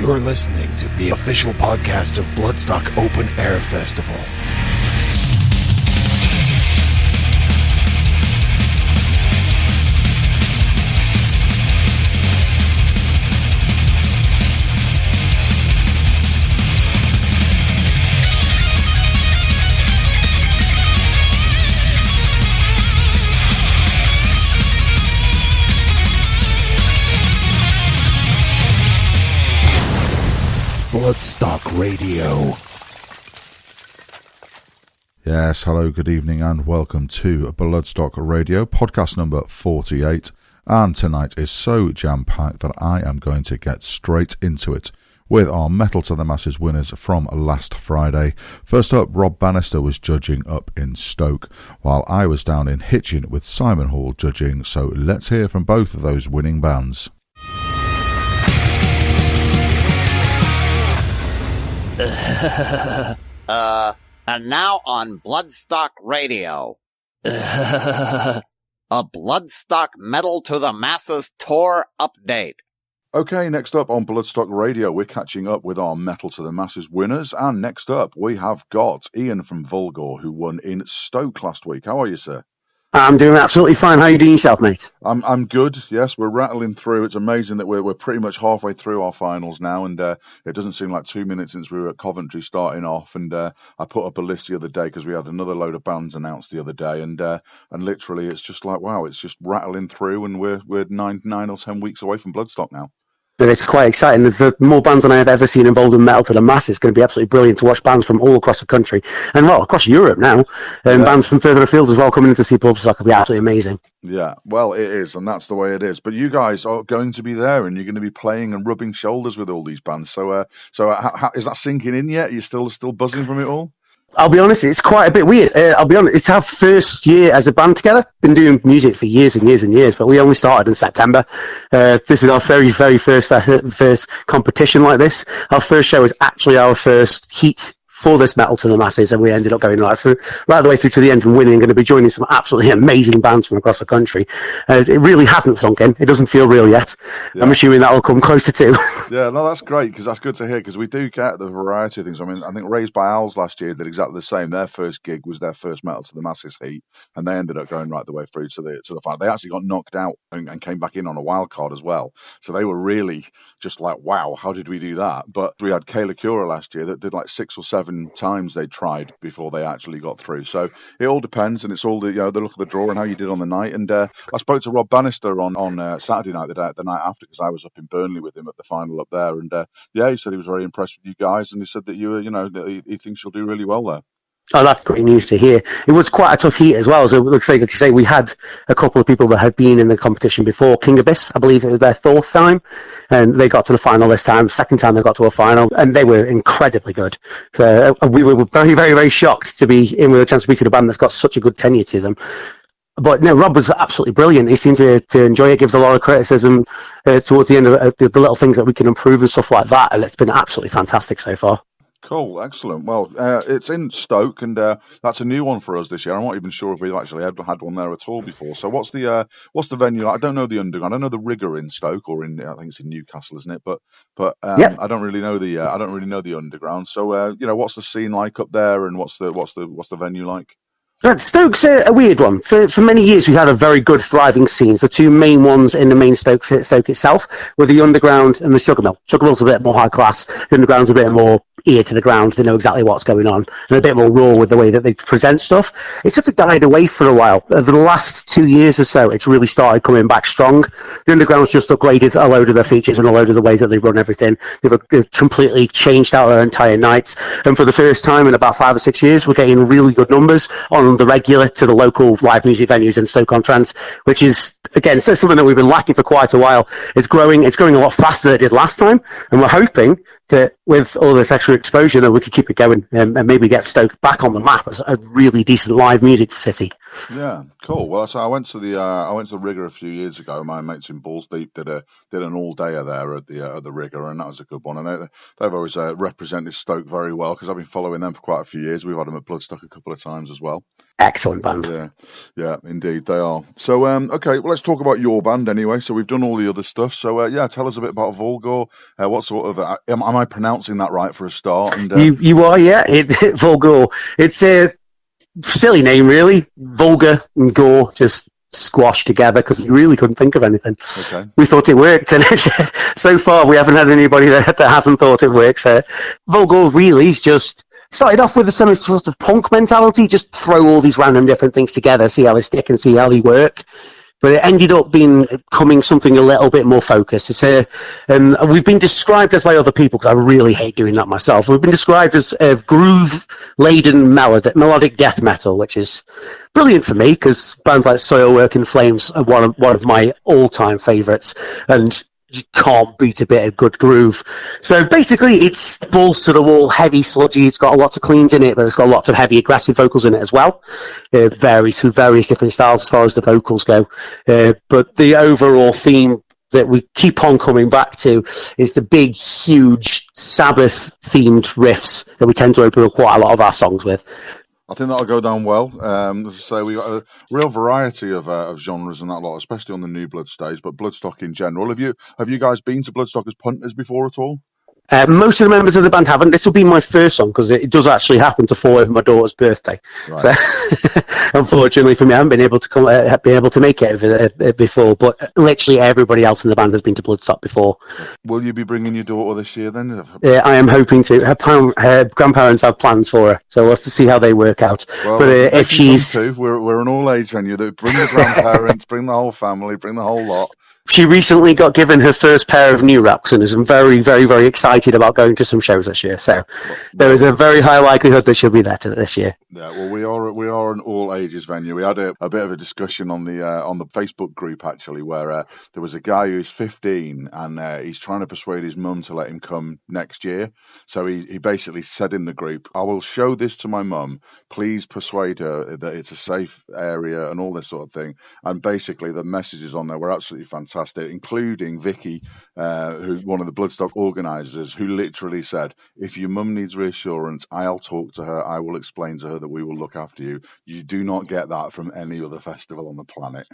You're listening to the official podcast of Bloodstock Open Air Festival. Bloodstock Radio. Yes, hello, good evening, and welcome to Bloodstock Radio, podcast number 48. And tonight is so jam-packed that I am going to get straight into it with our Metal to the Masses winners from last Friday. First up, Rob Bannister was judging up in Stoke, while I was down in Hitchin with Simon Hall judging, so let's hear from both of those winning bands. And now on Bloodstock Radio. A Bloodstock Metal to the Masses tour update. Okay, next up on Bloodstock Radio, we're catching up with our Metal to the Masses winners. And next up, we have got Ian from Vulgar, who won in Stoke last week. How are you, sir? I'm doing absolutely fine. How are you doing yourself, mate? I'm good. Yes, we're rattling through. It's amazing that we're pretty much halfway through our finals now, and it doesn't seem like 2 minutes since we were at Coventry starting off. And I put up a list the other day because we had another load of bands announced the other day, and literally it's just like, wow, it's just rattling through, and we're 9 or 10 weeks away from Bloodstock now. But it's quite exciting. There's more bands than I have ever seen involved in Metal to the Masses. It's going to be absolutely brilliant to watch bands from all across the country and, well, across Europe now. Bands from further afield as well coming in to see Bloodstock will be absolutely amazing. Yeah, well, it is, and that's the way it is. But you guys are going to be there, and you're going to be playing and rubbing shoulders with all these bands. So how, is that sinking in yet? Are you still buzzing from it all? I'll be honest, it's quite a bit weird. I'll be honest, it's our first year as a band together. Been doing music for years and years and years, but we only started in September. This is our very, very first competition like this. Our first show is actually our first heat for this Metal to the Masses, and we ended up going right the way through to the end and winning, and going to be joining some absolutely amazing bands from across the country. It really hasn't sunk in. It doesn't feel real yet. Yeah. I'm assuming that'll come closer to. Yeah, no, that's great, because that's good to hear, because we do get the variety of things. I mean, I think Raised by Owls last year did exactly the same. Their first gig was their first Metal to the Masses heat, and they ended up going right the way through to the final. They actually got knocked out and came back in on a wild card as well. So they were really just like, wow, how did we do that? But we had Kayla Cura last year that did like 6 or 7 times they tried before they actually got through. So it all depends, and it's all the look of the draw and how you did on the night. And I spoke to Rob Bannister on Saturday night, the night after, because I was up in Burnley with him at the final up there. And he said he was very impressed with you guys, and he said that you were, that he thinks you'll do really well there. Oh, that's great news to hear. It was quite a tough heat as well. So it looks like you say, we had a couple of people that had been in the competition before. King Abyss, I believe it was their 4th time, and they got to the final this time. Second time they got to a final, and they were incredibly good. So we were very, very, very shocked to be in with a chance to be to the band that's got such a good tenure to them. But no, Rob was absolutely brilliant. He seemed to enjoy it. Gives a lot of criticism towards the end of the little things that we can improve and stuff like that. And it's been absolutely fantastic so far. Cool, excellent. Well, it's in Stoke, and that's a new one for us this year. I'm not even sure if we've actually had one there at all before. So what's the venue like? I don't know the Underground. I know the Rigger in Stoke, or I think it's in Newcastle, isn't it? But yep. I don't really know the Underground. So what's the scene like up there, and what's the venue like? Stoke's a weird one. For many years, we've had a very good, thriving scene. The two main ones in the main Stoke itself were the Underground and the Sugar Mill. Sugar Mill's a bit more high class. The Underground's a bit more ear to the ground. They know exactly what's going on, and a bit more raw with the way that they present stuff. It sort of died away for a while. Over the last 2 years or so, it's really started coming back strong. The Underground's just upgraded a load of their features and a load of the ways that they run everything. They've completely changed out their entire nights, and for the first time in about 5 or 6 years, we're getting really good numbers on the regular to the local live music venues in Stoke-on-Trent, which is, again, it's something that we've been lacking for quite a while. It's growing a lot faster than it did last time, and we're hoping that with all this extra exposure that we could keep it going and maybe get Stoke back on the map as a really decent live music city. Yeah, cool. Well, so I went to the Rigger a few years ago. My mates in Balls Deep did an all dayer there at the Rigger, and that was a good one. And they've always represented Stoke very well because I've been following them for quite a few years. We've had them at Bloodstock a couple of times as well. Excellent band. Yeah, indeed they are. So okay, well, let's talk about your band anyway. So we've done all the other stuff. So yeah, tell us a bit about Volgor. What sort of am I pronouncing that right for a start? And you are, yeah. Volgor. It's a silly name, really. Vulgar and gore just squashed together because we really couldn't think of anything. Okay. We thought it worked, and so far we haven't had anybody that hasn't thought it works. Volgor really is just started off with some sort of punk mentality, just throw all these random different things together, see how they stick and see how they work. But it ended up becoming something a little bit more focused. We've been described as by other people, because I really hate doing that myself. We've been described as groove-laden melodic death metal, which is brilliant for me, because bands like Soilwork and Flames are one of my all-time favourites, and you can't beat a bit of good groove. So basically, it's balls to the wall, heavy, sludgy. It's got lots of cleans in it, but it's got lots of heavy, aggressive vocals in it as well. It varies through various different styles as far as the vocals go. But the overall theme that we keep on coming back to is the big, huge Sabbath-themed riffs that we tend to open up quite a lot of our songs with. I think that'll go down well. As I say, we got a real variety of genres and that lot, especially on the New Blood stage, but Bloodstock in general. Have you guys been to Bloodstock as punters before at all? Most of the members of the band haven't. This will be my first song because it does actually happen to fall over my daughter's birthday. Right. So, unfortunately for me, I haven't been able to make it over before. But literally everybody else in the band has been to Bloodstock before. Will you be bringing your daughter this year then? I am hoping to. Her grandparents have plans for her, so we'll have to see how they work out. Well, but if she's, we're an all-age venue. Bring the grandparents, bring the whole family, bring the whole lot. She recently got given her first pair of new rocks and is very, very, very excited about going to some shows this year. So there is a very high likelihood that she'll be there this year. Yeah, well, we are an all ages venue. We had a bit of a discussion on the Facebook group actually, where there was a guy who's 15 and he's trying to persuade his mum to let him come next year. So he basically said in the group, "I will show this to my mum. Please persuade her that it's a safe area and all this sort of thing." And basically the messages on there were absolutely fantastic, including Vicky, who's one of the Bloodstock organisers, who literally said, "If your mum needs reassurance, I'll talk to her. I will explain to her that we will look after you." You do not get that from any other festival on the planet.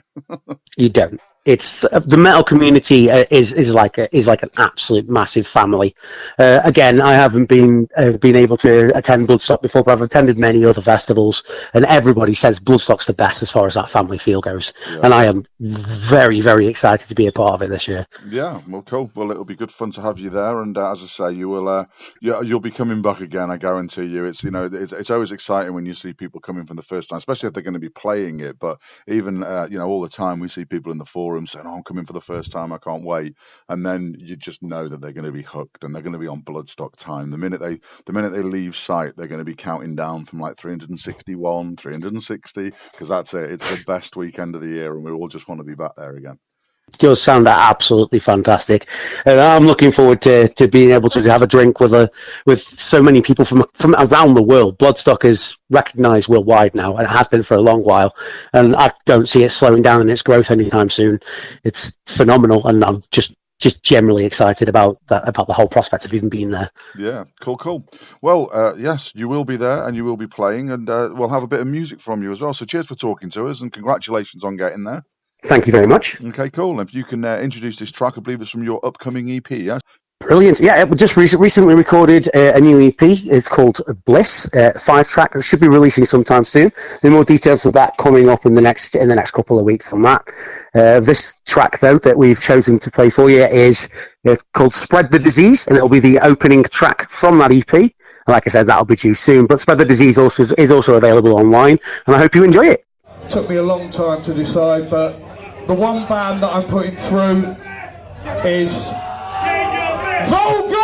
You don't. It's the metal community is like an absolute massive family. Again, I haven't been able to attend Bloodstock before, but I've attended many other festivals, and everybody says Bloodstock's the best as far as that family feel goes. Yeah. And I am very, very excited to be a part of it this year. Yeah, well, cool. Well, it'll be good fun to have you there, and as I say, you'll be coming back again. I guarantee you. It's always exciting when you see people coming for the first time, especially if they're going to be playing it. But even all the time we see people in the forum saying, "Oh, I'm coming for the first time. I can't wait." And then you just know that they're going to be hooked and they're going to be on Bloodstock time. The minute they leave site, they're going to be counting down from like 361, 360, because that's it. It's the best weekend of the year, and we all just want to be back there again. It does sound absolutely fantastic, and I'm looking forward to being able to have a drink with so many people from around the world. Bloodstock is recognised worldwide now, and it has been for a long while, and I don't see it slowing down in its growth anytime soon. It's phenomenal, and I'm just generally excited about the whole prospect of even being there. Yeah, cool. Well, yes, you will be there, and you will be playing, and we'll have a bit of music from you as well. So cheers for talking to us, and congratulations on getting there. Thank you very much. Okay, cool. If you can introduce this track, I believe it's from your upcoming EP, yes? Brilliant. Yeah, it just recently recorded a new EP. It's called Bliss, 5-track. It should be releasing sometime soon. There are more details of that coming up in the next couple of weeks on that. This track, though, that we've chosen to play for you is called Spread the Disease, and it'll be the opening track from that EP. And like I said, that'll be due soon. But Spread the Disease is also available online, and I hope you enjoy it. Took me a long time to decide, but the one band that I'm putting through is Volgor!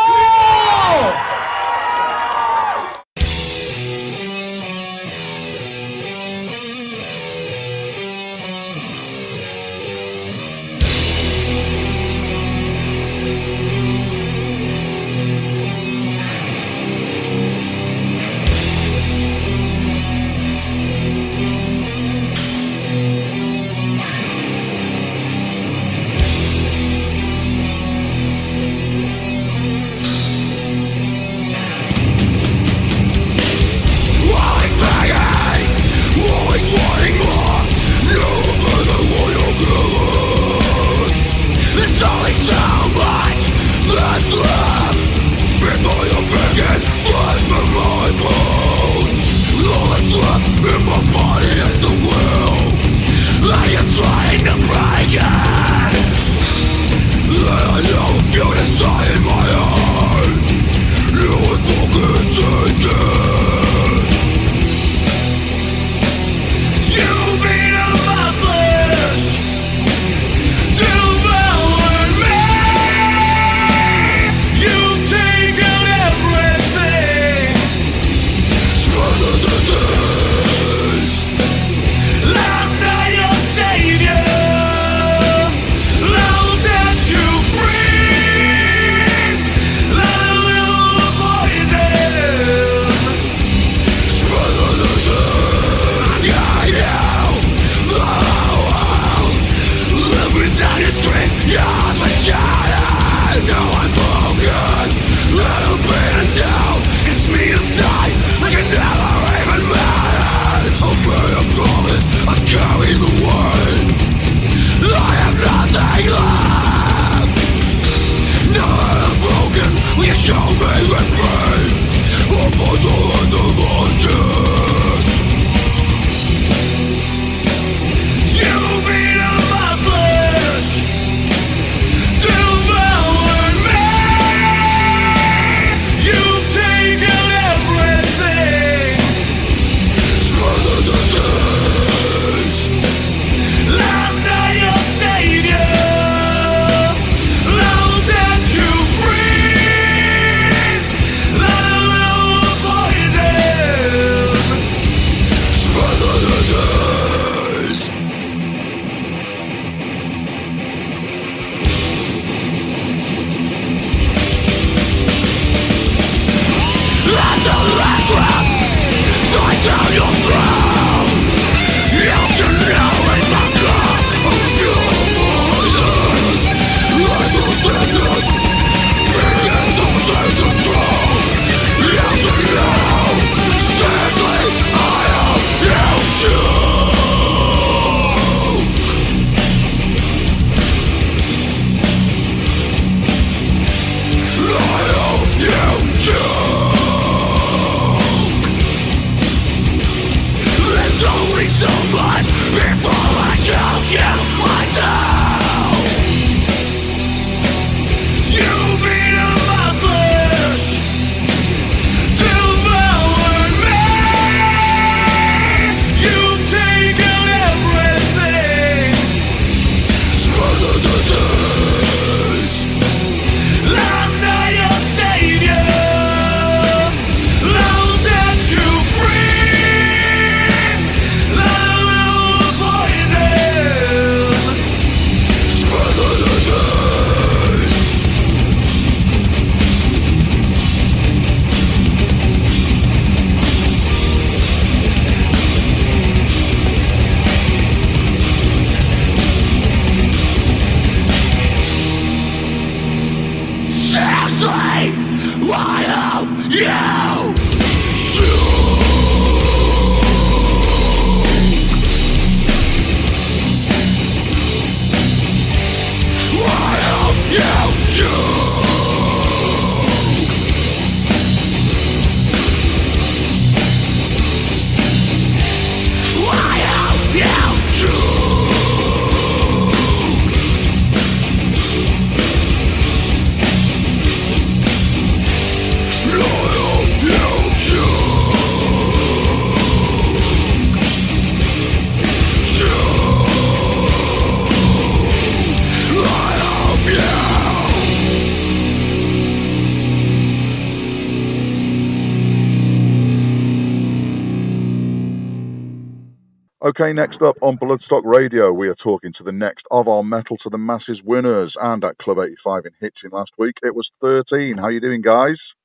Okay, next up on Bloodstock Radio, we are talking to the next of our Metal to the Masses winners. And at Club 85 in Hitchin last week, it was 13. How you doing, guys?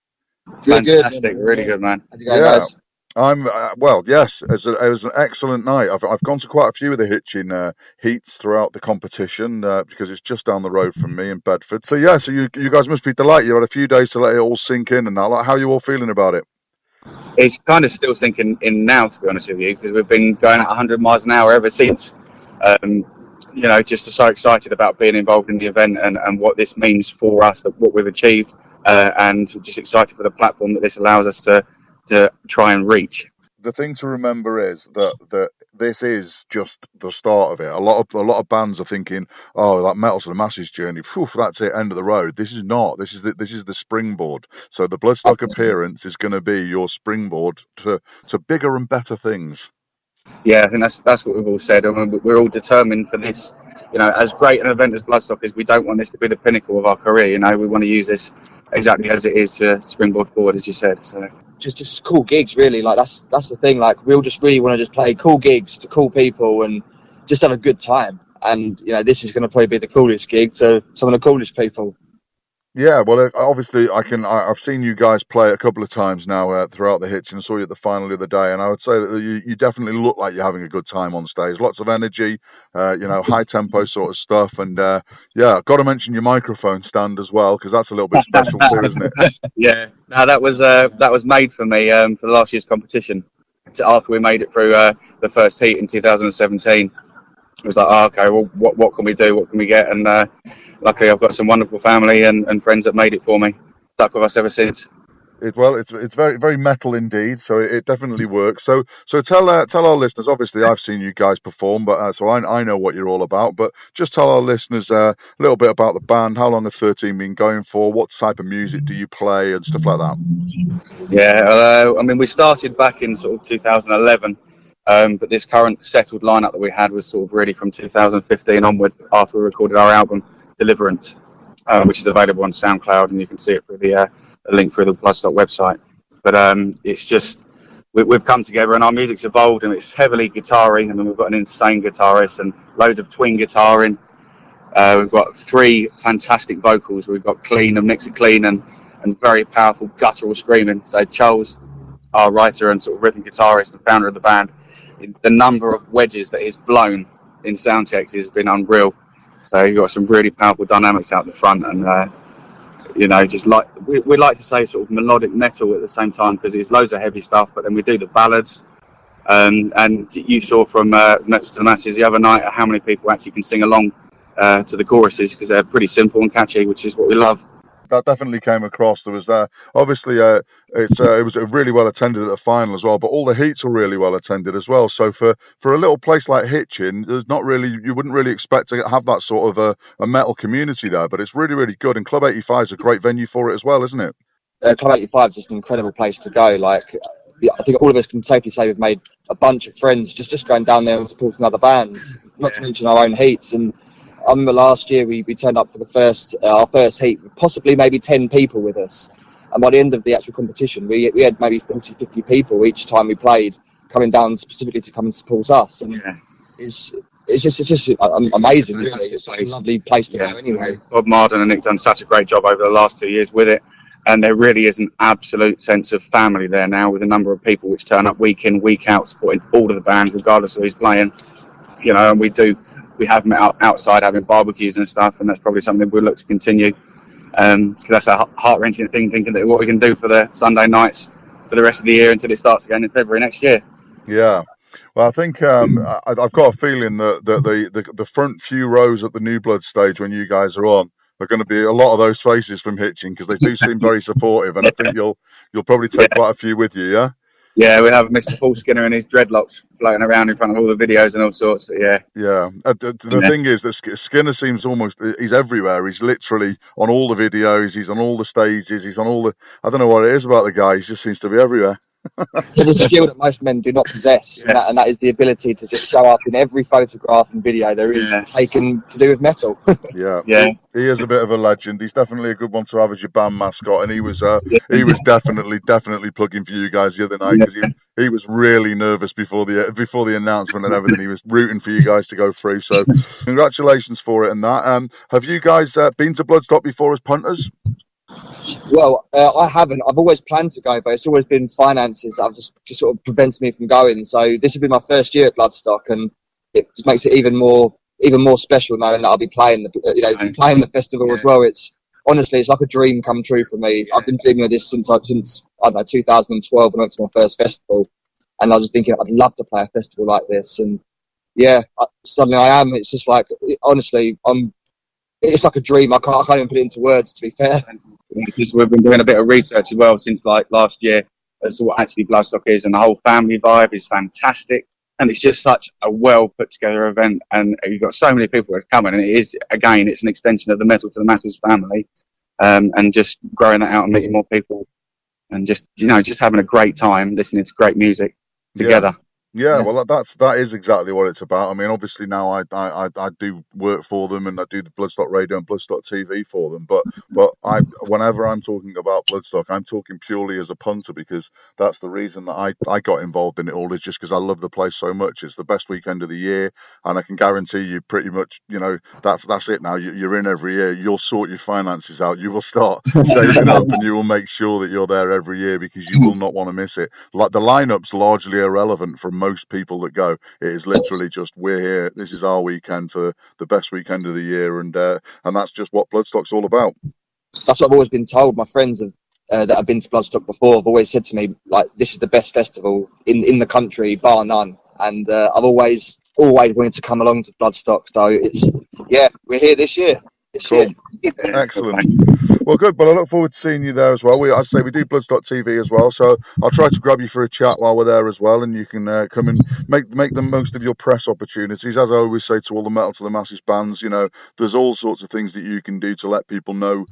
Fantastic, really good, man. How's it going, Yeah. guys? I'm well. Yes, it was an excellent night. I've gone to quite a few of the Hitchin heats throughout the competition because it's just down the road from me in Bedford. So yeah, so you guys must be delighted. You had a few days to let it all sink in and that. Like, how are you all feeling about it? It's kind of still sinking in now, to be honest with you, because we've been going at 100 miles an hour ever since. Just so excited about being involved in the event and what this means for us, what we've achieved, and just excited for the platform that this allows us to try and reach. The thing to remember is that this is just the start of it. A lot of bands are thinking, oh, that Metal to the Masses journey, that's it, end of the road. This is not. This is the springboard. So the Bloodstock appearance is going to be your springboard to bigger and better things. Yeah, I think that's what we've all said. I mean, we're all determined for this. As great an event as Bloodstock is, we don't want this to be the pinnacle of our career. We want to use this exactly as it is to springboard forward, as you said. So Just cool gigs, really. Like that's the thing. Like we all just really want to just play cool gigs to cool people and just have a good time. And this is going to probably be the coolest gig to some of the coolest people. Yeah, well, obviously, I've seen you guys play a couple of times now throughout the Hitchin. I saw you at the final the other day, and I would say that you definitely look like you're having a good time on stage. Lots of energy, high tempo sort of stuff, and got to mention your microphone stand as well because that's a little bit special too, isn't it? Yeah, no, that was made for me for last year's competition. So after we made it through the first heat in 2017. It was like, okay, well, what can we do? What can we get? And luckily, I've got some wonderful family and friends that made it for me. Stuck with us ever since. It's very, very metal indeed. So it definitely works. So tell our listeners. Obviously, I've seen you guys perform, but so I know what you're all about. But just tell our listeners a little bit about the band. How long have 13 been going for? What type of music do you play and stuff like that? Yeah, we started back in sort of 2011. But this current settled lineup that we had was sort of really from 2015 onward after we recorded our album Deliverance, which is available on SoundCloud, and you can see it through the link through the Bloodstock website. But it's just, we've come together and our music's evolved and it's heavily guitar-y. We've got an insane guitarist and loads of twin guitaring. We've got 3 fantastic vocals. We've got clean and mix it clean and very powerful guttural screaming. So Charles, our writer and sort of rhythm guitarist and founder of the band, the number of wedges that he's blown in sound checks has been unreal. So you've got some really powerful dynamics out the front, and just like we like to say, sort of melodic metal at the same time because it's loads of heavy stuff. But then we do the ballads, and you saw from Metal to the Masses the other night how many people actually can sing along to the choruses because they're pretty simple and catchy, which is what we love. That definitely came across. There was obviously it was really well attended at the final as well, but all the heats were really well attended as well. So for a little place like Hitchin, there's not really, you wouldn't really expect to have that sort of a metal community there, but it's really, really good. And Club 85 is a great venue for it as well, isn't it? Club 85 is just an incredible place to go. Like I think all of us can safely say we've made a bunch of friends just going down there and supporting other bands, not to mention our own heats. And I remember last year we turned up for our first heat with possibly maybe 10 people with us, and by the end of the actual competition we had maybe 40-50 people each time we played coming down specifically to come and support us. And it's just amazing, really. It's a lovely place to go anyway. Bob Marden and Nick done such a great job over the last 2 years with it, and there really is an absolute sense of family there now with a number of people which turn up week in, week out, supporting all of the band regardless of who's playing. And we have met outside having barbecues and stuff, and that's probably something we'll look to continue because that's a heart-wrenching thing, thinking that what we can do for the Sunday nights for the rest of the year until it starts again in February next year. Yeah. Well, I think I've got a feeling that the front few rows at the New Blood stage when you guys are on are going to be a lot of those faces from Hitchin because they do seem very supportive, and I think you'll probably take quite a few with you, yeah? Yeah, we have Mr. Paul Skinner and his dreadlocks floating around in front of all the videos and all sorts. Yeah. The thing is that Skinner seems he's everywhere. He's literally on all the videos. He's on all the stages. He's on all the. I don't know what it is about the guy. He just seems to be everywhere. There's a skill that most men do not possess, and that is the ability to just show up in every photograph and video there is taken to do with metal. Yeah. He is a bit of a legend. He's definitely a good one to have as your band mascot, and he was definitely plugging for you guys the other night because he was really nervous before the announcement and everything. He was rooting for you guys to go through. So congratulations for it and that. Have you guys been to Bloodstock before as punters? Well, I haven't. I've always planned to go, but it's always been finances that have just sort of prevented me from going. So this will be my first year at Bloodstock, and it just makes it even more special knowing that I'll be playing the festival as well. It's honestly, it's like a dream come true for me. I've been dreaming of this since I don't know 2012 when I went to my first festival, and I was thinking I'd love to play a festival like this, and suddenly I am. It's just like honestly, it's like a dream. I can't even put it into words, to be fair. Because we've been doing a bit of research as well since like last year as to what actually Bloodstock is, and the whole family vibe is fantastic, and it's just such a well put together event, and you've got so many people that are coming, and it's an extension of the Metal to the Masses family, and just growing that out and meeting more people, and just having a great time listening to great music together. Yeah, well, that is exactly what it's about. I mean, obviously now I do work for them, and I do the Bloodstock Radio and Bloodstock TV for them. But whenever I'm talking about Bloodstock, I'm talking purely as a punter, because that's the reason that I got involved in it all, is just because I love the place so much. It's the best weekend of the year, and I can guarantee you pretty much, that's it now. You're in every year. You'll sort your finances out. You will start saving up, and you will make sure that you're there every year, because you will not want to miss it. Like, the lineup's largely irrelevant from most people that go. It is literally just, we're here, this is our weekend for the best weekend of the year, and that's just what Bloodstock's all about. That's what I've always been told. My friends that have been to Bloodstock before have always said to me, like, this is the best festival in the country, bar none. And I've always wanted to come along to Bloodstock. So we're here this year. Cool. Excellent. Well, good. But I look forward to seeing you there as well. We do Bloodstock TV as well, so I'll try to grab you for a chat while we're there as well, and you can come and make the most of your press opportunities. As I always say to all the Metal to the Masses bands, there's all sorts of things that you can do to let people know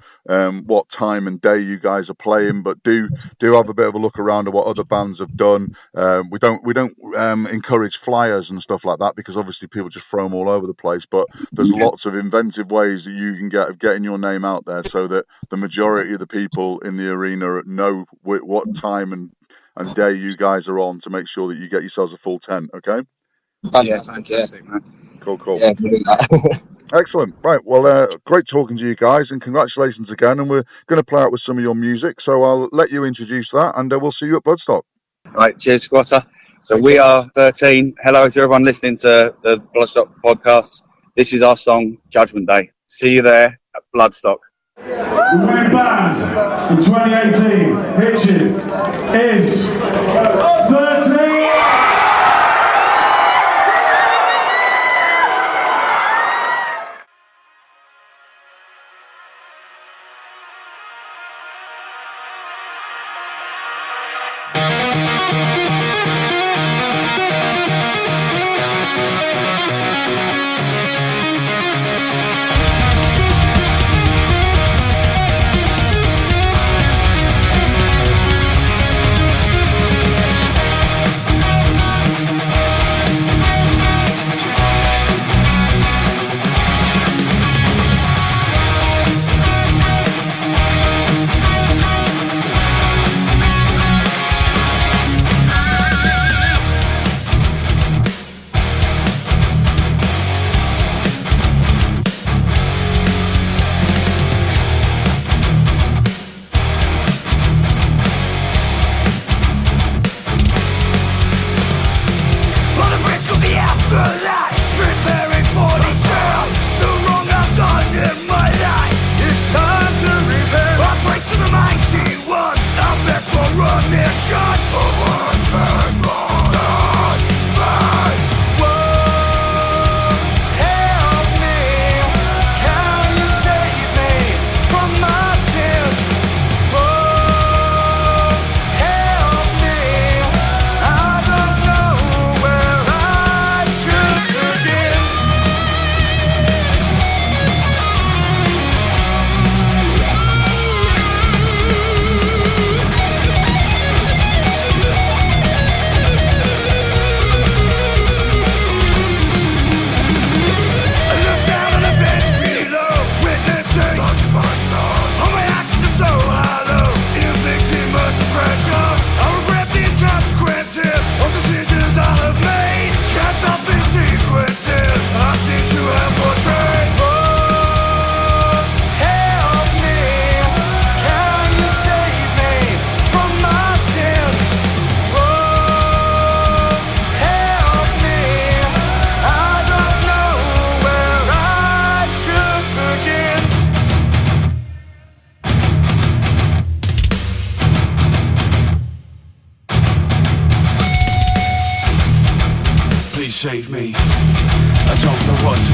what time and day you guys are playing. But do have a bit of a look around at what other bands have done. We don't encourage flyers and stuff like that, because obviously people just throw them all over the place. But there's lots of inventive ways that you can get of getting your name out there, so that the majority of the people in the arena know what time and day you guys are on, to make sure that you get yourselves a full tent. Okay? Yeah, fantastic, man. Cool. Yeah, excellent. Right, well, great talking to you guys, and congratulations again. And we're going to play out with some of your music, so I'll let you introduce that, and we'll see you at Bloodstock. Right, cheers, Squatter. So we are 13. Hello to everyone listening to the Bloodstock podcast. This is our song, Judgment Day. See you there at Bloodstock. The winning band in 2018, Hitchin, is 13.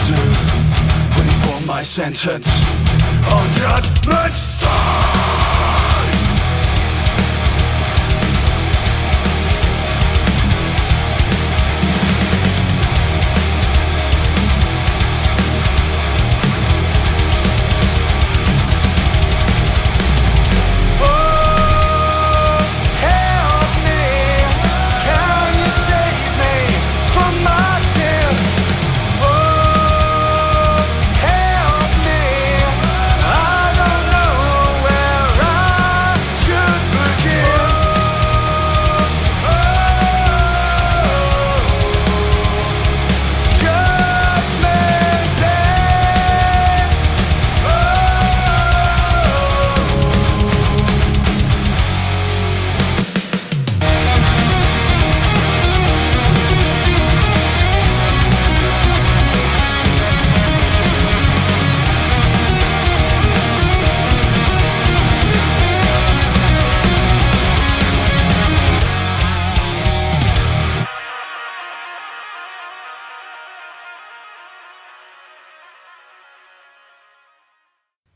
do, waiting for my sentence on judgment day.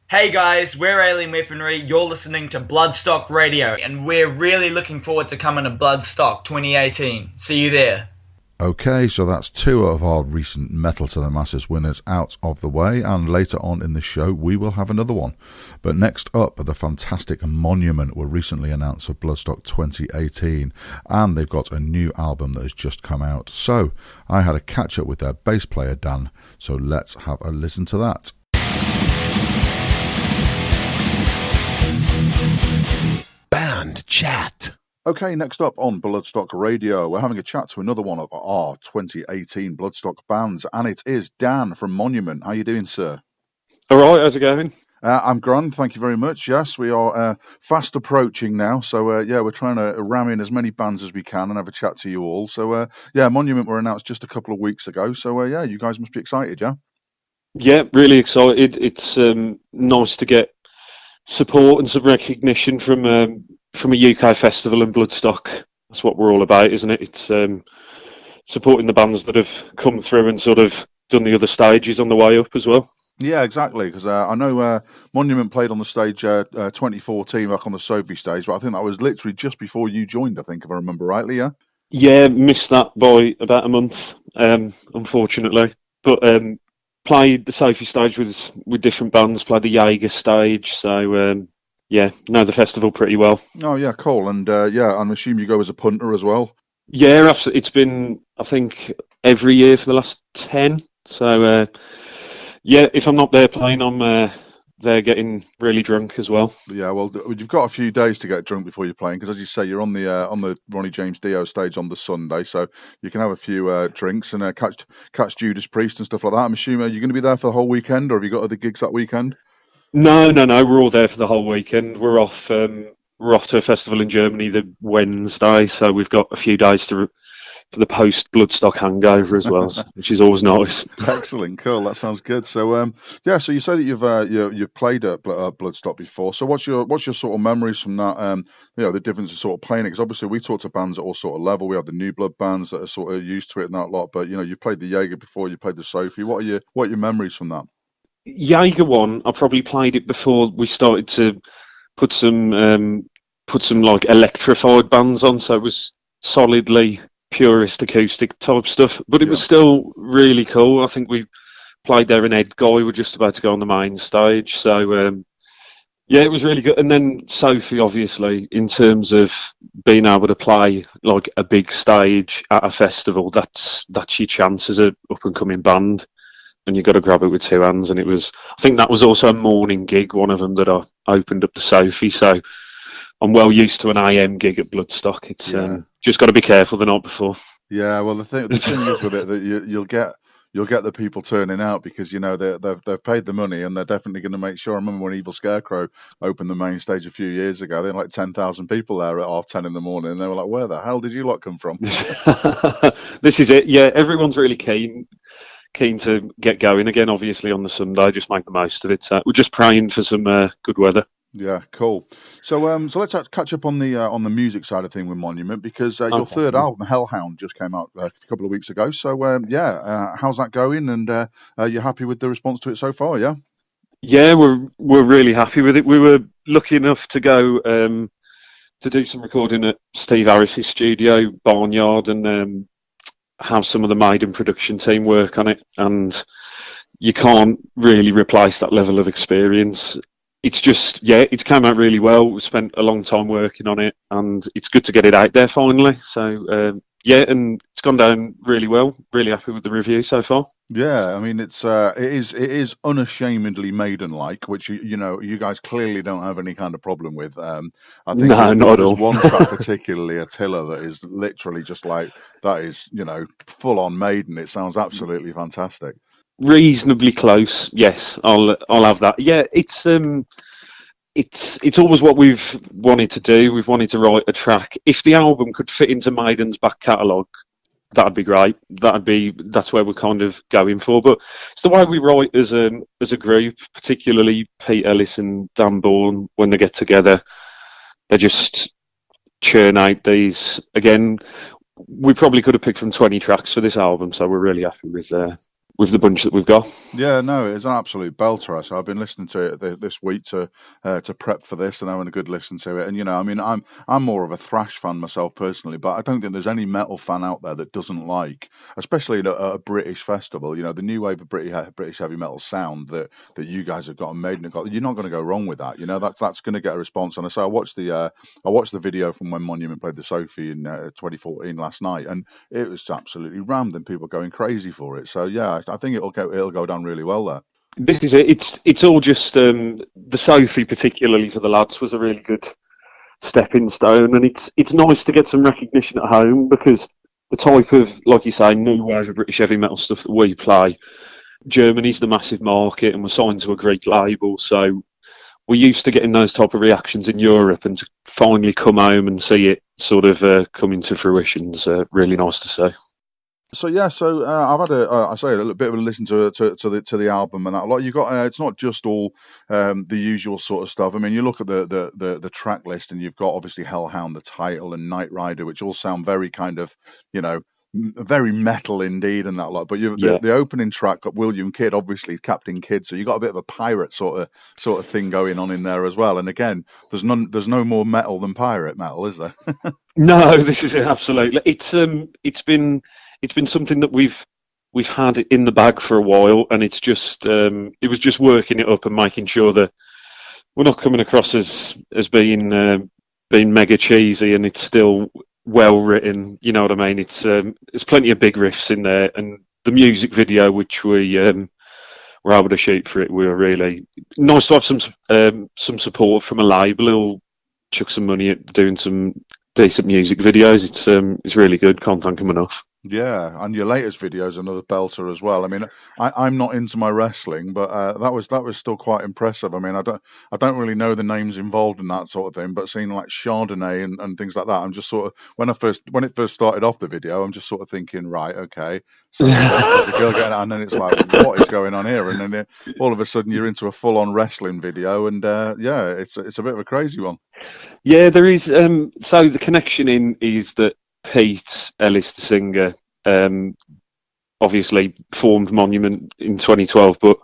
Hey guys, we're Alien Weaponry, you're listening to Bloodstock Radio, and we're really looking forward to coming to Bloodstock 2018. See you there. Okay, so that's two of our recent Metal to the Masses winners out of the way, and later on in the show we will have another one. But next up, the fantastic Monument were recently announced for Bloodstock 2018, and they've got a new album that has just come out. So I had a catch up with their bass player Dan, so let's have a listen to that. Band Chat. Okay, next up on Bloodstock Radio, we're having a chat to another one of our 2018 Bloodstock bands, and it is Dan from Monument. How you doing, sir? All right, how's it going? I'm grand, thank you very much. Yes, we are fast approaching now, so yeah, we're trying to ram in as many bands as we can and have a chat to you all. So yeah, Monument were announced just a couple of weeks ago, so yeah, you guys must be excited, yeah? Yeah, really excited. It's nice to get support and some recognition from a UK festival and Bloodstock. That's what we're all about, isn't it? It's supporting the bands that have come through and sort of done the other stages on the way up as well. Yeah, exactly, because I know Monument played on the stage 2014 back on the Sophie stage, but I think that was literally just before you joined, I think, if I remember rightly, yeah? Yeah, missed that by about a month, unfortunately. But played the Sophie stage with different bands, played the Jaeger stage, so yeah, know the festival pretty well. Oh yeah, cool. And yeah, I'm assuming you go as a punter as well. Yeah, absolutely. It's been, I think, every year for the last 10. So yeah, if I'm not there playing, I'm there getting really drunk as well. Yeah, well, you've got a few days to get drunk before you're playing, because as you say, you're on the Ronnie James Dio stage on the Sunday, so you can have a few drinks and catch Judas Priest and stuff like that. I'm assuming you're going to be there for the whole weekend, or have you got other gigs that weekend? No. We're all there for the whole weekend. We're off to a festival in Germany the Wednesday, so we've got a few days for the post-Bloodstock hangover as well, which is always nice. Excellent, cool. That sounds good. So, yeah. So you say that you've played at Bloodstock before. So what's your sort of memories from that? The difference of sort of playing it. Because obviously we talk to bands at all sort of level. We have the New Blood bands that are sort of used to it and that lot. But you played the Jaeger before. You played the Sophie. What are your memories from that? Jaeger one, I probably played it before we started to put some like electrified bands on. So it was solidly purist acoustic type stuff, but it was still really cool. I think we played there and Ed Guy were just about to go on the main stage, so yeah, it was really good. And then Sophie, obviously, in terms of being able to play like a big stage at a festival, that's your chance as a up and coming band, and you've got to grab it with two hands. And I think that was also a morning gig, one of them that I opened up to Sophie, so I'm well used to an AM gig at Bloodstock. It's just got to be careful the night before. Yeah, well, the thing is with it that you'll get the people turning out, because they've paid the money and they're definitely going to make sure. I remember when Evil Scarecrow opened the main stage a few years ago, they had like 10,000 people there at 10:30 in the morning, and they were like, "Where the hell did you lot come from?" This is it. Yeah, everyone's really keen to get going again. Obviously on the Sunday, just make the most of it. So we're just praying for some good weather. Yeah, cool. So let's catch up on the music side of thing with Monument, because your Okay. third album, Hellhound, just came out a couple of weeks ago. So how's that going? And are you happy with the response to it so far? Yeah. Yeah, we're really happy with it. We were lucky enough to go to do some recording at Steve Harris's studio, Barnyard, and have some of the Maiden production team work on it. And you can't really replace that level of experience. It's just, it's come out really well. We spent a long time working on it, and it's good to get it out there finally. So, and it's gone down really well. Really happy with the review so far. Yeah, I mean it is unashamedly Maiden-like, which you guys clearly don't have any kind of problem with. I think No, not at all. there's one track particularly, Attila, that is literally just like that is full on Maiden. It sounds absolutely fantastic. Reasonably close, yes. I'll have that. Yeah, it's always what we've wanted to do. We've wanted to write a track. If the album could fit into Maiden's back catalogue, that'd be great. That's where we're kind of going for. But it's the way we write as a group, particularly Pete Ellis and Dan Bourne. When they get together, they just churn out these. Again, we probably could have picked from 20 tracks for this album, so we're really happy with the bunch that we've got. Yeah, no, it's an absolute belter. So I've been listening to it this week to prep for this, and having a good listen to it. And I mean, I'm more of a thrash fan myself personally, but I don't think there's any metal fan out there that doesn't like, especially at a British festival. The new wave of British heavy metal sound that you guys have got and Maiden have got. You're not going to go wrong with that. That's going to get a response. And so I watched the video from when Monument played the Sophie in 2014 last night, and it was absolutely rammed, and people going crazy for it. So yeah, I think it'll go down really well there. This is it. It's all just the Sophie, particularly for the lads, was a really good stepping stone, and it's nice to get some recognition at home, because the type of, like you say, new wave of British heavy metal stuff that we play, Germany's the massive market, and we're signed to a Greek label, so we're used to getting those type of reactions in Europe, and to finally come home and see it sort of come into fruition is really nice to see. So I've had a little bit of a listen to the album and that. Like you got, it's not just all the usual sort of stuff. I mean, you look at the track list, and you've got obviously Hellhound, the title, and Knight Rider, which all sound very kind of, very metal indeed, and that lot. But the opening track got William Kidd, obviously Captain Kidd, so you got a bit of a pirate sort of thing going on in there as well. And again, there's no more metal than pirate metal, is there? No, this is it, absolutely. It's been something that we've had in the bag for a while, and it's just it was just working it up and making sure that we're not coming across as being mega cheesy, and it's still well written. You know what I mean? It's there's plenty of big riffs in there, and the music video which we were able to shoot for it, we were really nice to have some support from a label who'll chuck some money at doing some decent music videos. It's really good. Can't thank them enough. Yeah, and your latest video is another belter as well. I mean, I'm not into my wrestling, but that was still quite impressive. I mean, I don't really know the names involved in that sort of thing, but seeing like Chardonnay and things like that, I'm just sort of when it first started off the video, I'm just sort of thinking, right, okay, so the girl getting out, and then it's like, what is going on here? And then all of a sudden you're into a full-on wrestling video, and it's a bit of a crazy one. Yeah, there is. So the connection is that Pete Ellis, the singer, obviously formed Monument in 2012, but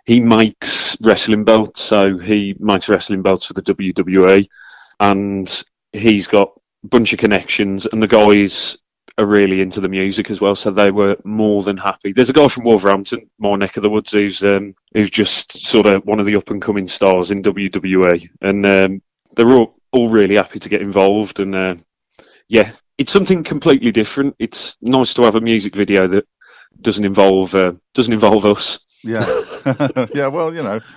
he makes wrestling belts. So he makes wrestling belts for the WWE, and he's got a bunch of connections, and the guys are really into the music as well, so they were more than happy. There's a guy from Wolverhampton, my neck of the woods, who's just sort of one of the up-and-coming stars in WWE, and they're all really happy to get involved, and it's something completely different. It's nice to have a music video that doesn't involve us. Yeah, yeah. Well,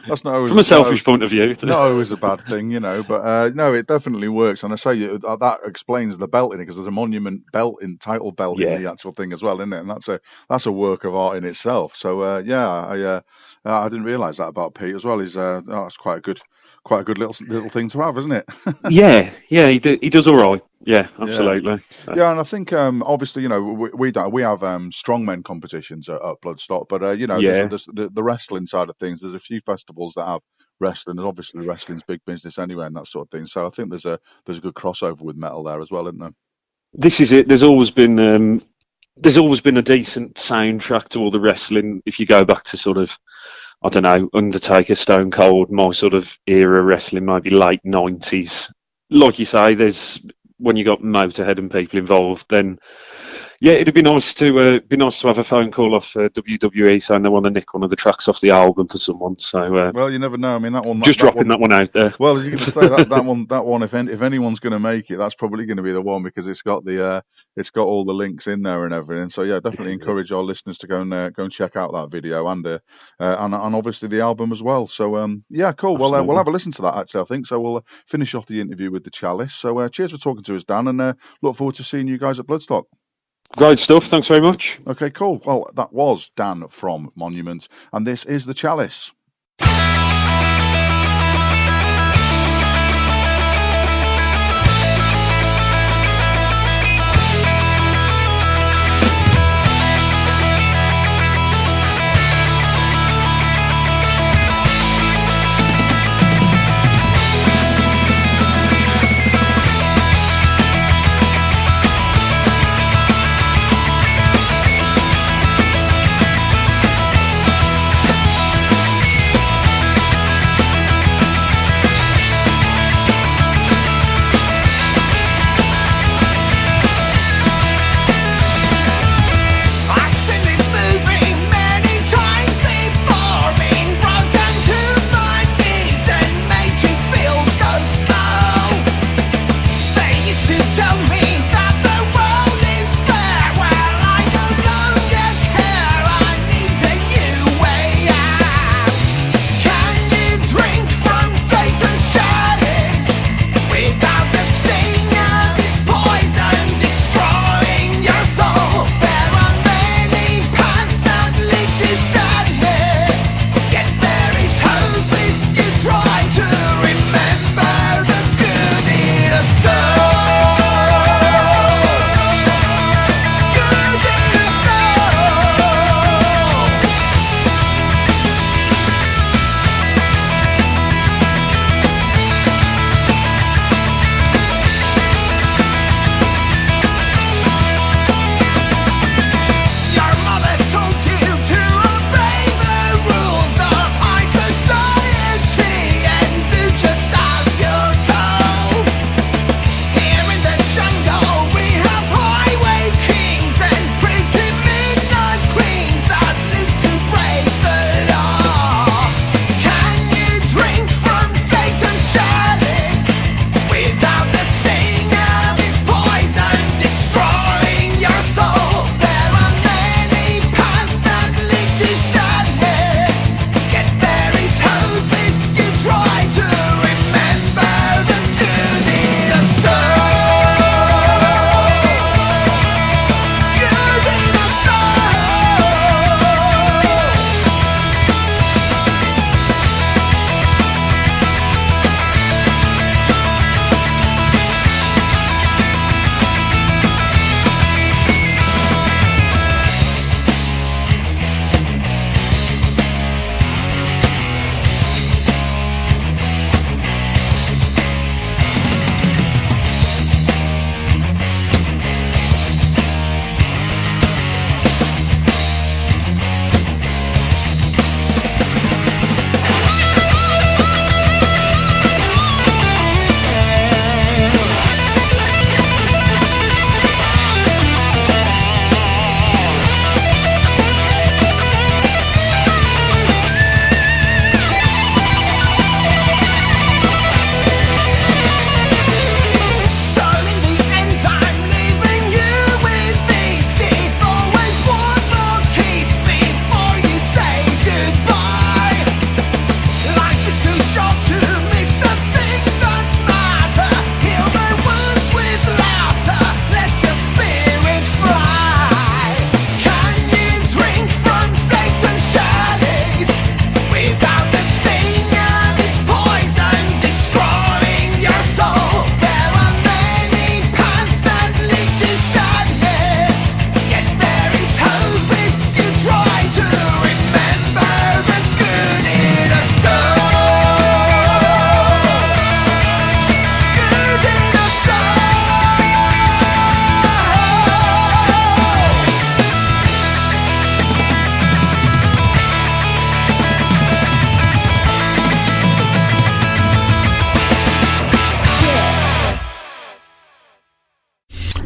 that's not always from a selfish point of view. Not always a bad thing, But no, it definitely works. And I say that explains the belt in it, because there's a Monument belt title belt in the actual thing as well, isn't it? And that's a work of art in itself. So I didn't realise that about Pete as well. That's quite a good little thing to have, isn't it? yeah, he does all right. Yeah, absolutely. Yeah, and I think obviously we have strongmen competitions at Bloodstock, but there's the wrestling side of things. There's a few festivals that have wrestling. There's obviously wrestling's big business anyway and that sort of thing. So I think there's a good crossover with metal there as well, isn't there? This is it. There's always been a decent soundtrack to all the wrestling. If you go back to sort of, I don't know, Undertaker, Stone Cold, my sort of era wrestling, maybe late 90s. Like you say, when you got Motorhead and people involved, then yeah, it'd be nice to have a phone call off WWE saying they want to nick one of the tracks off the album for someone. So well, you never know. I mean, that one. Dropping that one out there. Well, you're going to say that one. If anyone's going to make it, that's probably going to be the one because it's got all the links in there and everything. So yeah, definitely encourage our listeners to go and check out that video and obviously the album as well. So yeah, cool. Well, we'll have a listen to that actually. I think so. We'll finish off the interview with the Chalice. So cheers for talking to us, Dan, and look forward to seeing you guys at Bloodstock. Great stuff. Thanks very much. Okay, cool. Well, that was Dan from Monument, and this is the Chalice.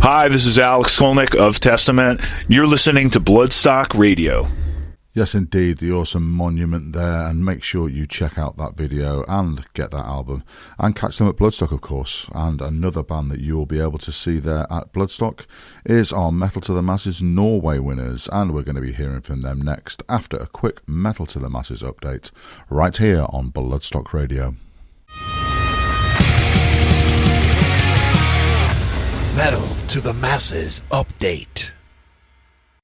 Hi, this is Alex Skolnick of Testament. You're listening to Bloodstock Radio. Yes, indeed, the awesome monument there, and make sure you check out that video and get that album, and catch them at Bloodstock, of course. And another band that you will be able to see there at Bloodstock is our Metal to the Masses Norway winners, and we're going to be hearing from them next after a quick Metal to the Masses update, right here on Bloodstock Radio. Metal to the Masses update.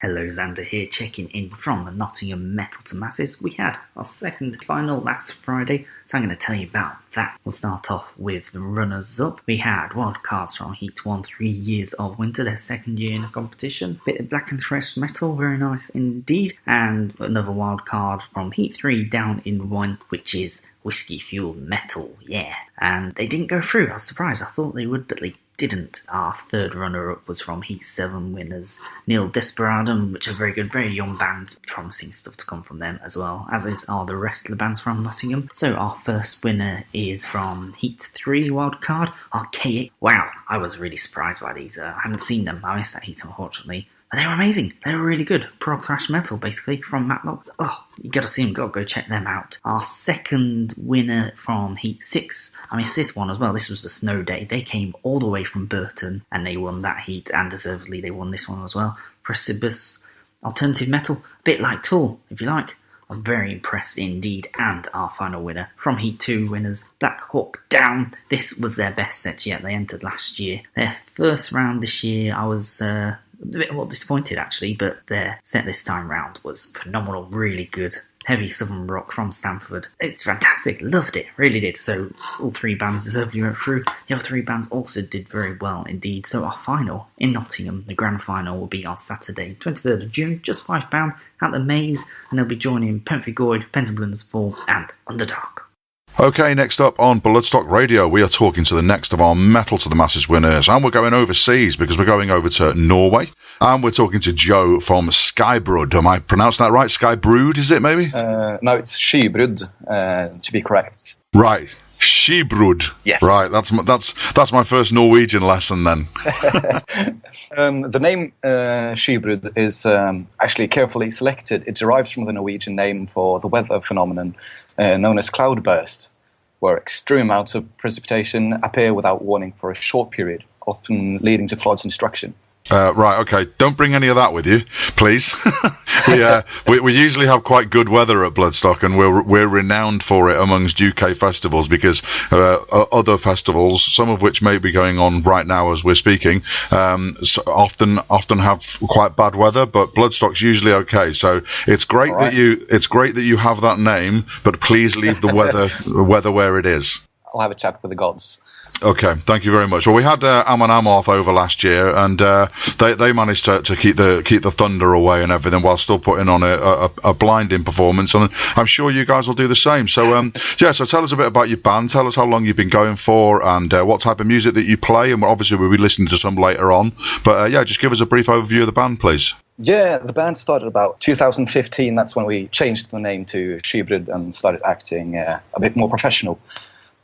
Hello, Xander here, checking in from the Nottingham Metal to Masses. We had our second final last Friday, so I'm going to tell you about that. We'll start off with the runners-up. We had wildcards from Heat 1, 3 Years of Winter, their second year in the competition. Bit of black and thrash metal, very nice indeed. And another wildcard from Heat 3, Down in 1, which is Whiskey Fueled Metal, yeah. And they didn't go through, I was surprised. I thought they would, but they didn't. Our third runner-up was from Heat 7 winners Neil Desperadum, which are very good, very young band, promising stuff to come from them as well, as are the rest of the bands from Nottingham. So our first winner is from Heat 3 wildcard, Archaic. Wow, I was really surprised by these. I hadn't seen them, I missed that heat unfortunately. But they were amazing. They were really good. Prog thrash metal, basically, from Matlock. Oh, you gotta see them. Gotta go check them out. Our second winner from Heat 6. I missed this one as well. This was the snow day. They came all the way from Burton, and they won that heat, and deservedly they won this one as well. Precipice. Alternative metal. A bit like Tool, if you like. I'm very impressed indeed. And our final winner from Heat 2 winners, Black Hawk Down. This was their best set yet. They entered last year. Their first round this year, I was a bit disappointed actually, but their set this time round was phenomenal, really good. Heavy southern rock from Stamford. It's fantastic, loved it, really did. So all three bands deservedly went through. The other three bands also did very well indeed. So our final in Nottingham, the grand final, will be on Saturday, 23rd of June, just £5 at the Maze, and they'll be joining Penfigoid, Pentablum's Fall, and Underdark. Okay, next up on Bloodstock Radio, we are talking to the next of our Metal to the Masses winners, and we're going overseas because we're going over to Norway, and we're talking to Joe from Skybrud. Am I pronouncing that right? Skybrud, is it maybe? No, it's Skybrud, to be correct. Right, Skybrud. Yes. Right, that's my first Norwegian lesson then. The name Skybrud is actually carefully selected. It derives from the Norwegian name for the weather phenomenon known as cloudburst, where extreme amounts of precipitation appear without warning for a short period, often leading to floods and destruction. Right, okay. Don't bring any of that with you, please. we usually have quite good weather at Bloodstock, and we're renowned for it amongst UK festivals because other festivals, some of which may be going on right now as we're speaking, often have quite bad weather. But Bloodstock's usually okay. So it's great that you have that name, but please leave the weather where it is. I'll have a chat with the gods. Okay, thank you very much. Well, we had Amon Amarth over last year, and they managed to keep the thunder away and everything while still putting on a blinding performance, and I'm sure you guys will do the same. So, so tell us a bit about your band. Tell us how long you've been going for, and what type of music that you play, and obviously we'll be listening to some later on. But just give us a brief overview of the band, please. Yeah, the band started about 2015. That's when we changed the name to Skybrud and started acting a bit more professional.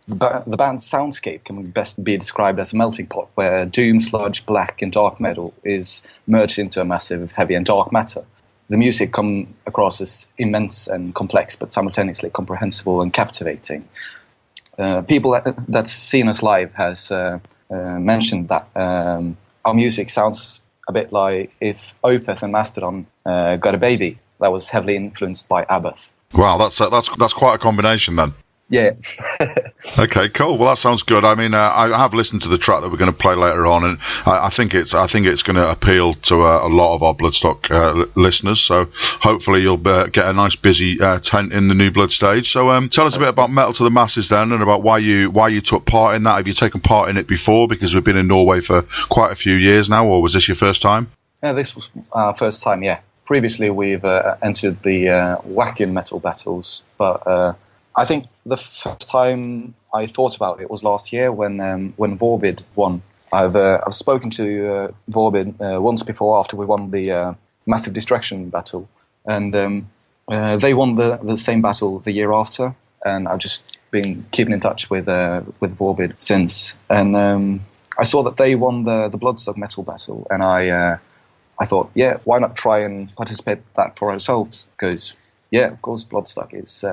The band's soundscape can best be described as a melting pot where doom, sludge, black and dark metal is merged into a massive heavy and dark matter. The music comes across as immense and complex, but simultaneously comprehensible and captivating. People that's seen us live has mentioned that our music sounds a bit like if Opeth and Mastodon got a baby that was heavily influenced by Abbott. Wow, that's quite a combination then. Yeah. Okay, cool. Well, that sounds good. I mean, I have listened to the track that we're going to play later on, and I think it's going to appeal to a lot of our Bloodstock listeners. So hopefully you'll get a nice busy tent in the new Blood stage. So tell us a bit about Metal to the Masses then, and about why you took part in that. Have you taken part in it before? Because we've been in Norway for quite a few years now, or was this your first time? Yeah, this was our first time. Yeah. Previously, we've entered the Wacken metal battles, but I think the first time I thought about it was last year when Vorbid won. I've spoken to Vorbid once before after we won the Massive Destruction battle, and they won the same battle the year after, and I've just been keeping in touch with Vorbid since. And I saw that they won the Bloodstock Metal Battle, and I thought, yeah, why not try and participate in that for ourselves? Because, yeah, of course, Bloodstock is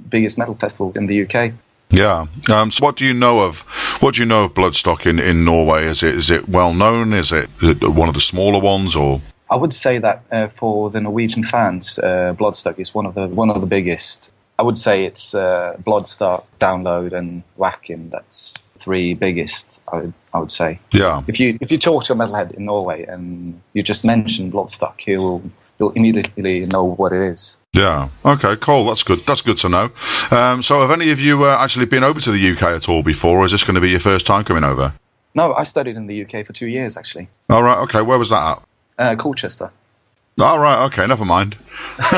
biggest metal festival in the UK. Yeah. So what do you know of Bloodstock in Norway? Is it well known? Is it one of the smaller ones, or? I would say that for the Norwegian fans, Bloodstock is one of the biggest. I would say it's Bloodstock, Download, and Wacken. That's three biggest. I would say. Yeah. If you talk to a metalhead in Norway and you just mention Bloodstock, he'll immediately know what it is. Yeah. Okay. Cool. That's good. That's good to know. So, have any of you actually been over to the UK at all before, or is this going to be your first time coming over? No, I studied in the UK for 2 years actually. All right. Okay. Where was that at? Colchester. All right. Okay. Never mind. No,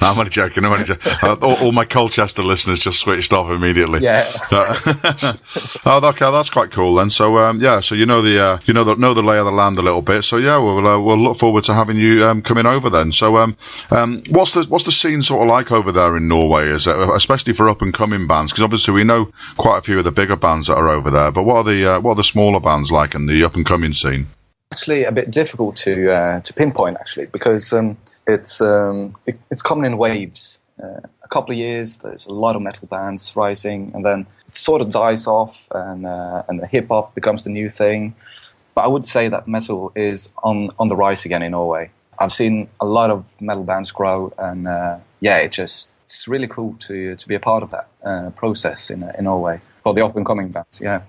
I'm only joking. All my Colchester listeners just switched off immediately. Yeah. Oh, okay. That's quite cool then. So, yeah. So you know the lay of the land a little bit. So yeah, we'll look forward to having you coming over then. So, what's the scene sort of like over there in Norway? Is it, especially for up and coming bands? Because obviously we know quite a few of the bigger bands that are over there. But what are the smaller bands like in the up and coming scene? Actually, a bit difficult to pinpoint actually, because it's coming in waves. A couple of years, there's a lot of metal bands rising, and then it sort of dies off, and the hip hop becomes the new thing. But I would say that metal is on the rise again in Norway. I've seen a lot of metal bands grow, and it's really cool to be a part of that process in Norway for the up and coming bands. Yeah.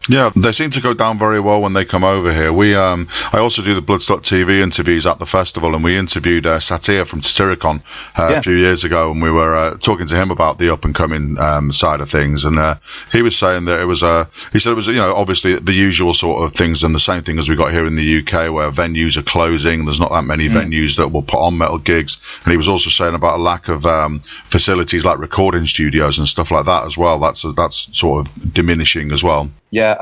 Yeah, they seem to go down very well when they come over here. I also do the Bloodstock TV interviews at the festival, and we interviewed Satir from Satyricon a few years ago, and we were talking to him about the up and coming side of things, and he was saying that he said it was obviously the usual sort of things, and the same thing as we got here in the UK, where venues are closing. There's not that many venues that will put on metal gigs, and he was also saying about a lack of facilities like recording studios and stuff like that as well. That's sort of diminishing as well. Yeah,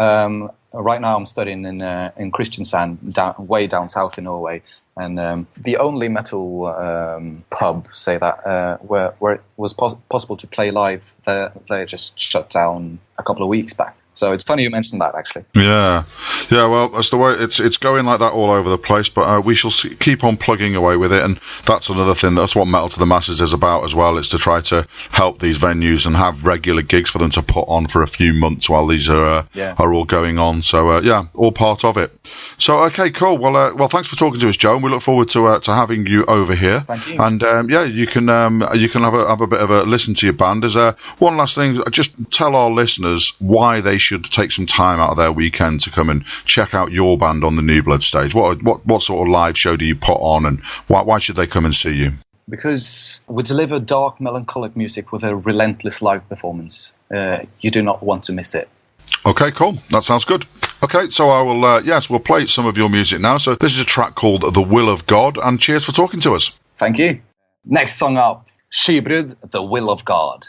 right now I'm studying in Kristiansand, way down south in Norway, and the only metal pub, say that, where it was possible to play live, they just shut down a couple of weeks back. So it's funny you mentioned that, actually. Yeah. Well, that's the way it's going like that all over the place. But we shall keep on plugging away with it, and that's another thing. That's what Metal to the Masses is about as well. It's to try to help these venues and have regular gigs for them to put on for a few months while these are all going on. So all part of it. So okay, cool. Well, thanks for talking to us, Joe, and we look forward to having you over here. Thank you. And you can have a bit of a listen to your band. There's one last thing. Just tell our listeners why they should take some time out of their weekend to come and check out your band on the New Blood stage. What sort of live show do you put on, and why should they come and see you? Because we deliver dark, melancholic music with a relentless live performance. You do not want to miss it. Okay, cool. That sounds good. Okay, so I will. We'll play some of your music now. So this is a track called "The Will of God," and cheers for talking to us. Thank you. Next song up, Skybrud, "The Will of God."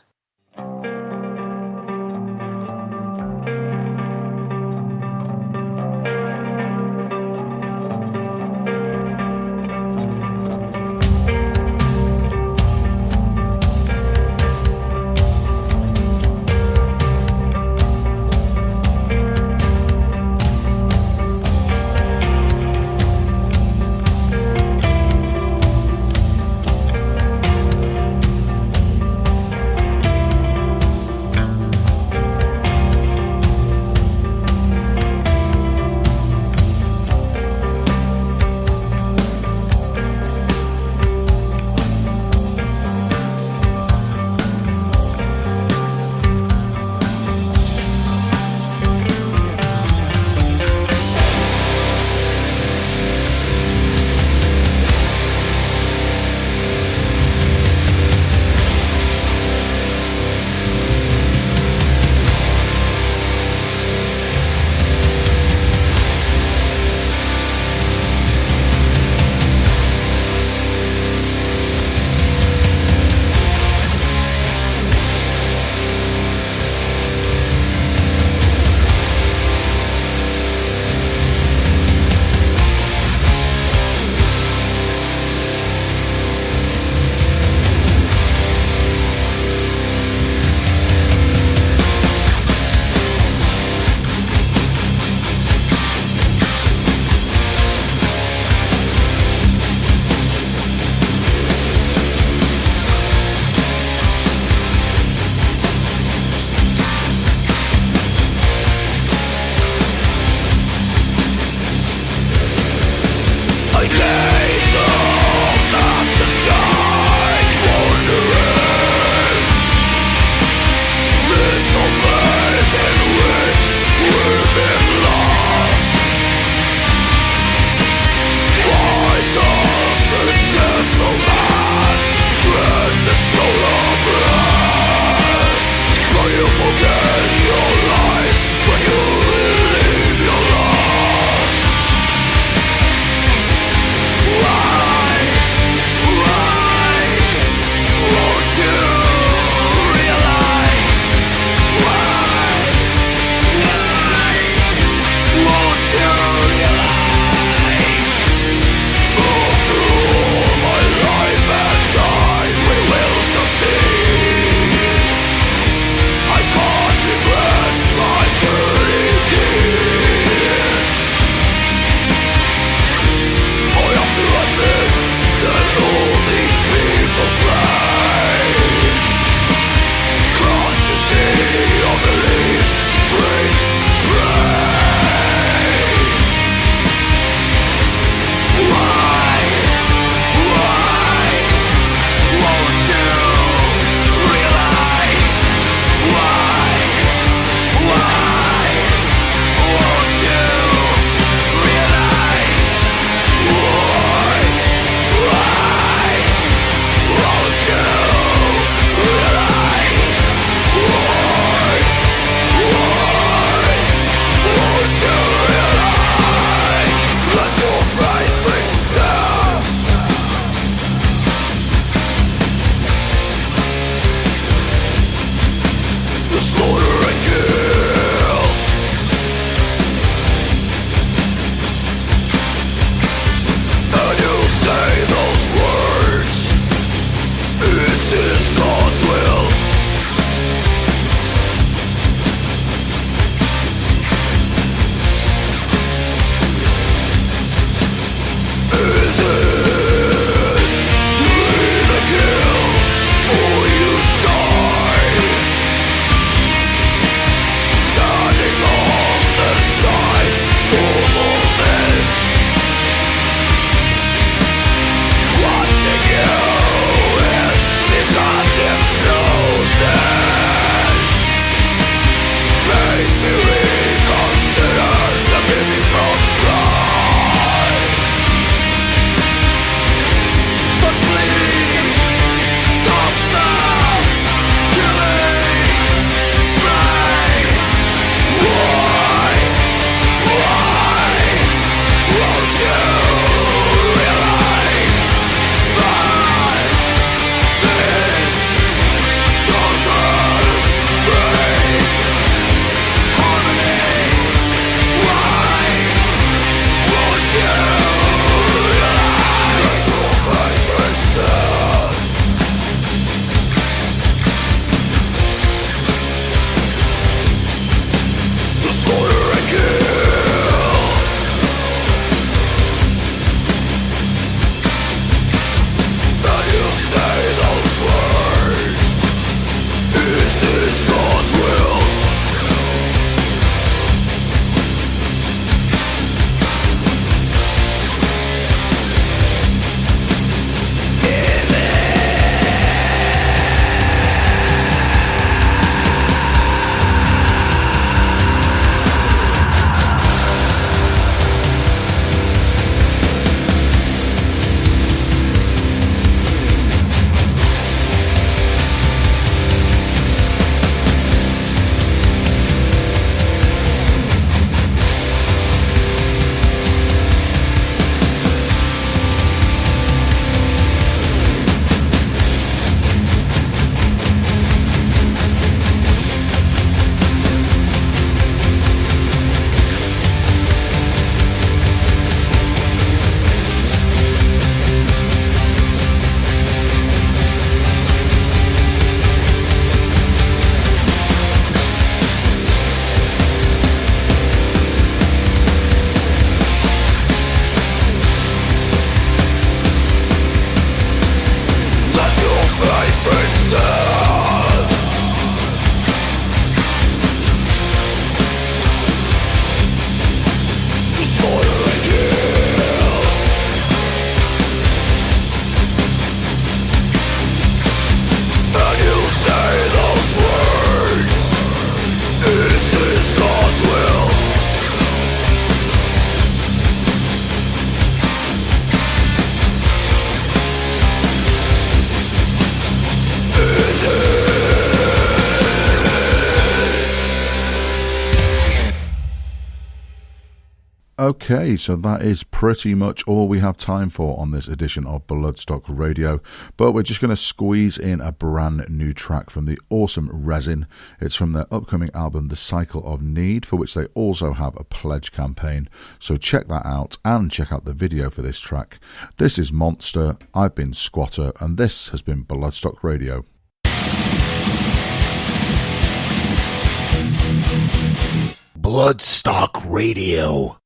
Okay, so that is pretty much all we have time for on this edition of Bloodstock Radio, but we're just going to squeeze in a brand new track from the awesome Resin. It's from their upcoming album The Cycle of Need, for which they also have a pledge campaign, so check that out and check out the video for this track. This is Monster, I've been Squatter, and this has been Bloodstock Radio. Bloodstock Radio.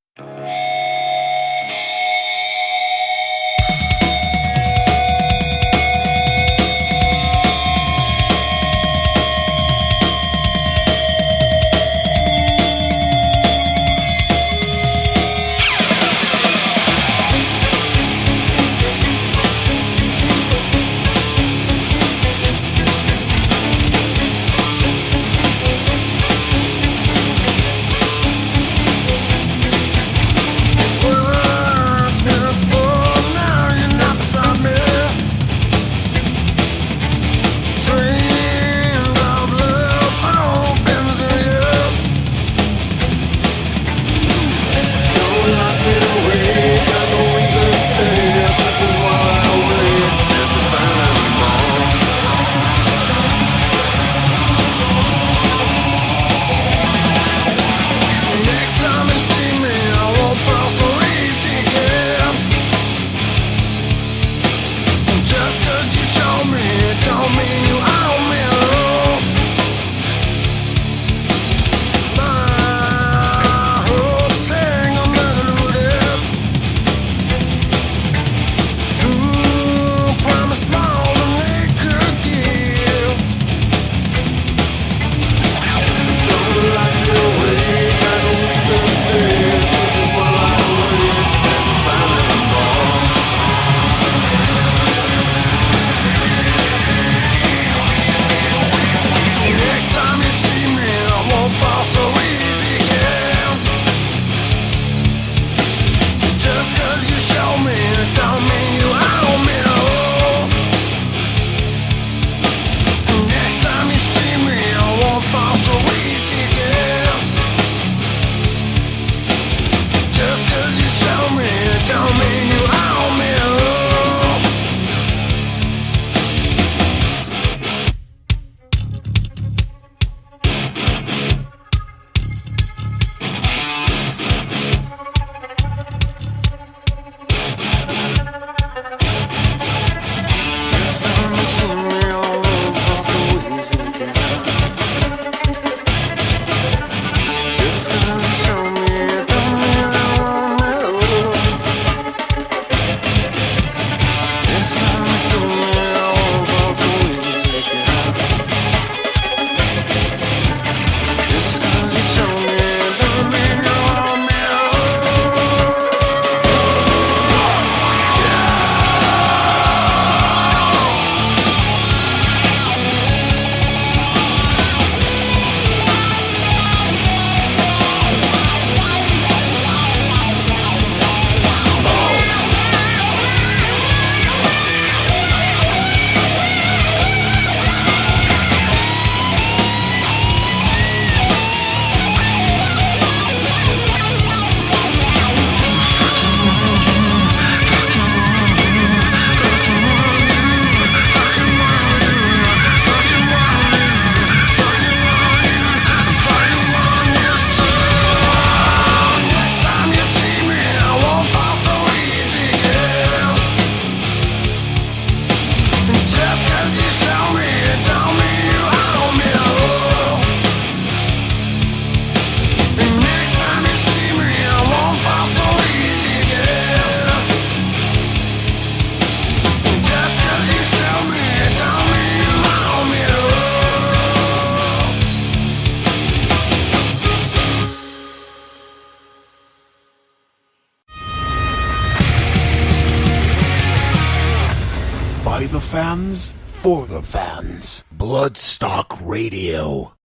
the fans, for the fans. Bloodstock Radio.